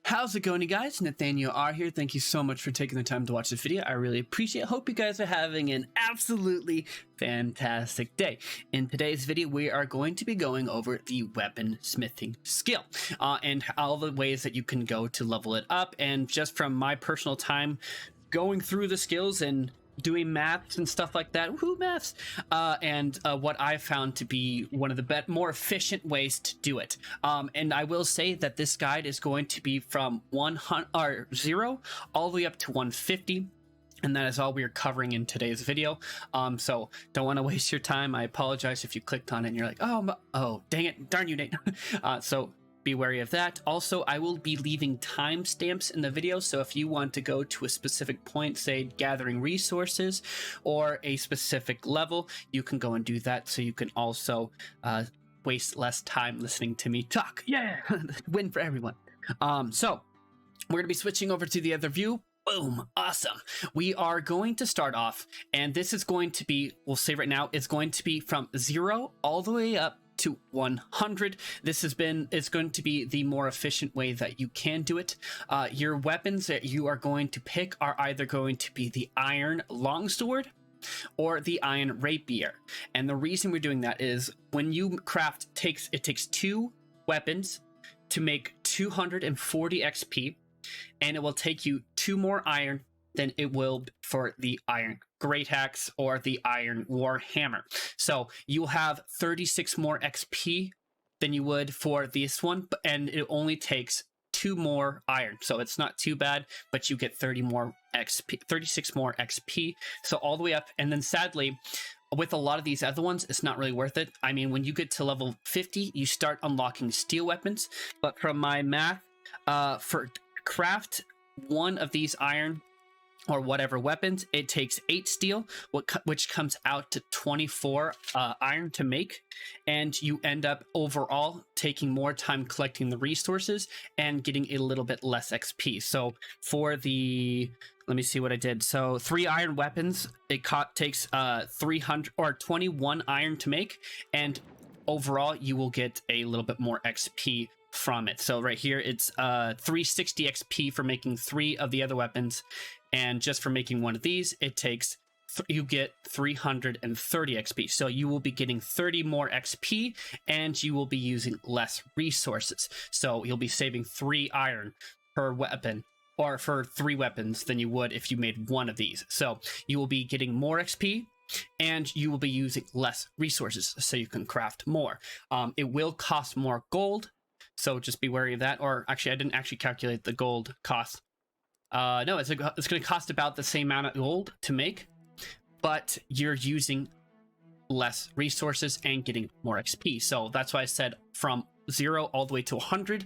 How's it going, you guys? Nathaniel R here. Thank you so much for taking the time to watch this video. I really appreciate it. Hope you guys are having an absolutely fantastic day. In today's video, we are going to be going over the weaponsmithing skill and all the ways that you can go to level it up. And just from my personal time going through the skills and doing maths and stuff like that, woohoo, maths, and what I found to be one of the more efficient ways to do it. And I will say that this guide is going to be from 0 all the way up to 150. And that is all we are covering in today's video. So don't want to waste your time. I apologize if you clicked on it and you're like, oh, dang it, darn you, Nate. So be wary of that. Also, I will be leaving timestamps in the video, so if you want to go to a specific point, say gathering resources or a specific level, you can go and do that, so you can also waste less time listening to me talk. Yeah, win for everyone. So we're going to be switching over to the other view. Boom, awesome. We are going to start off, and this is going to be, we'll say right now, it's going to be from 0 all the way up to 100. It's going to be the more efficient way that you can do it. Your weapons that you are going to pick are either going to be the iron longsword or the iron rapier. And the reason we're doing that is when you craft, it takes 2 weapons to make 240 XP, and it will take you 2 more iron than it will for the iron great axe or the iron war hammer. So you'll have 36 more XP than you would for this one, and it only takes 2 more iron, so it's not too bad, but you get 36 more XP, so all the way up. And then sadly, with a lot of these other ones, it's not really worth it. I mean, when you get to level 50, you start unlocking steel weapons, but from my math, for craft one of these iron or whatever weapons, it takes 8 steel, which comes out to 24 iron to make, and you end up overall taking more time collecting the resources and getting a little bit less XP. So for the, let me see what I did. So 3 iron weapons, it takes 300 or 21 iron to make, and overall you will get a little bit more XP from it. So right here, it's 360 XP for making 3 of the other weapons, and just for making one of these, it takes you get 330 XP. So you will be getting 30 more XP, and you will be using less resources. So you'll be saving 3 iron per weapon, or for 3 weapons, than you would if you made one of these. So you will be getting more XP, and you will be using less resources, so you can craft more. It will cost more gold, so just be wary of that. Or actually, I didn't actually calculate the gold cost. No, it's going to cost about the same amount of gold to make, but you're using less resources and getting more XP. So that's why I said from 0 all the way to 100,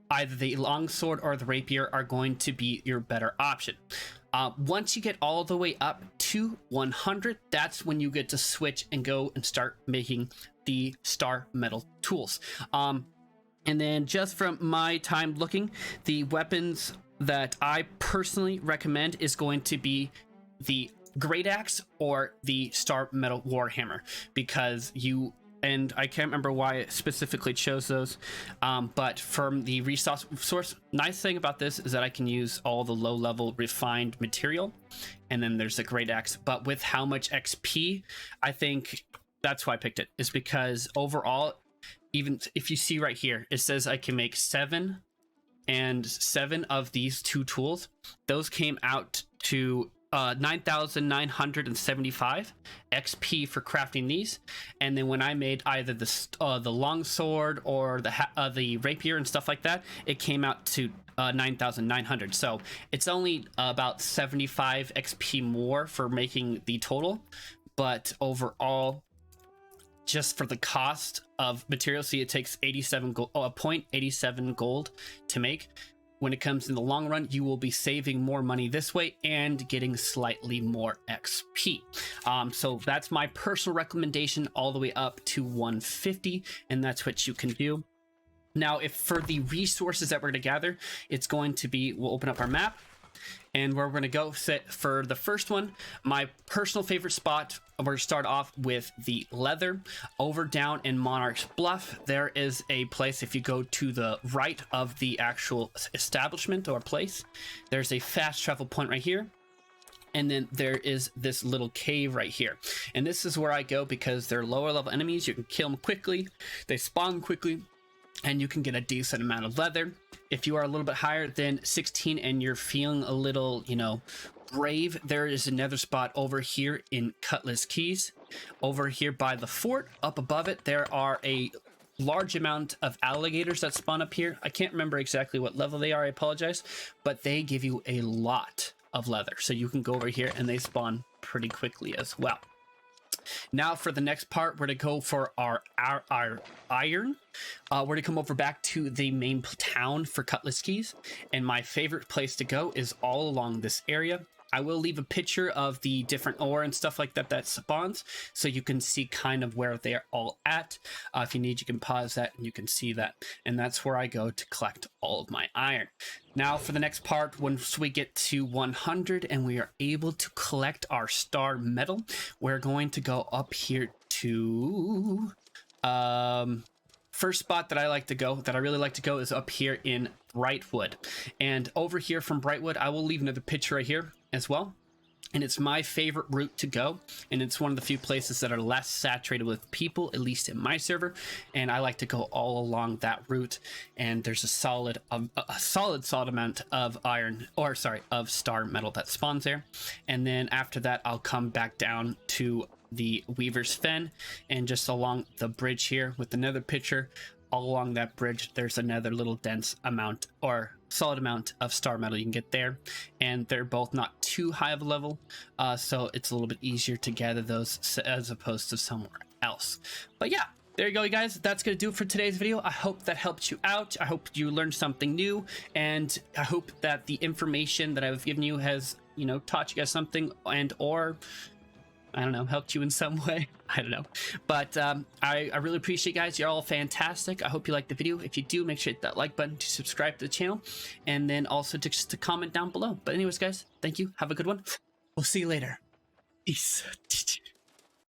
either the longsword or the rapier are going to be your better option. Once you get all the way up to 100, that's when you get to switch and go and start making the star metal tools. And then just from my time looking, the weapons that I personally recommend is going to be the great axe or the star metal warhammer, because and I can't remember why I specifically chose those, but from the resource nice thing about this is that I can use all the low level refined material, and then there's the great axe. But with how much XP, I think that's why I picked it, is because overall, even if you see right here, it says I can make 7 of these 2 tools. Those came out to 9,975 XP for crafting these. And then when I made either the longsword or the rapier and stuff like that, it came out to 9,900. So it's only about 75 XP more for making the total, but overall, just for the cost of material, see, it takes 0.87 gold to make. When it comes in the long run, you will be saving more money this way and getting slightly more XP. So that's my personal recommendation, all the way up to 150, and that's what you can do. Now, if for the resources that we're going to gather, it's going to be, we'll open up our map. And where we're going to go sit for the first one, my personal favorite spot, we're going to start off with the leather. Over down in Monarch's Bluff, there is a place. If you go to the right of the actual establishment or place, there's a fast travel point right here. And then there is this little cave right here. And this is where I go because they're lower level enemies. You can kill them quickly. They spawn quickly. And you can get a decent amount of leather. If you are a little bit higher than 16 and you're feeling a little, you know, brave, there is another spot over here in Cutlass Keys. Over here by the fort, up above it, there are a large amount of alligators that spawn up here. I can't remember exactly what level they are, I apologize. But they give you a lot of leather. So you can go over here and they spawn pretty quickly as well. Now for the next part, we're to go for our iron. We're to come over back to the main town for Cutlass Keys. And my favorite place to go is all along this area. I will leave a picture of the different ore and stuff like that that spawns, so you can see kind of where they're all at. If you need, you can pause that and you can see that. And that's where I go to collect all of my iron. Now for the next part, once we get to 100 and we are able to collect our star metal, we're going to go up here to... first spot that I really like to go is up here in Brightwood. And over here from Brightwood, I will leave another picture right here as well. And it's my favorite route to go. And it's one of the few places that are less saturated with people, at least in my server. And I like to go all along that route. And there's a solid amount of of star metal that spawns there. And then after that, I'll come back down to the Weaver's Fen, and just along the bridge here with another picture, all along that bridge there's another little dense amount or solid amount of star metal you can get there, and they're both not too high of a level, so it's a little bit easier to gather those as opposed to somewhere else. But yeah, there you go, you guys. That's going to do it for today's video. I hope that helped you out. I hope you learned something new, and I hope that the information that I've given you has, you know, taught you guys something, and or I don't know, helped you in some way. I don't know. But I really appreciate you guys. You're all fantastic. I hope you liked the video. If you do, make sure to hit that like button to subscribe to the channel. And then also just to comment down below. But anyways, guys, thank you. Have a good one. We'll see you later. Peace.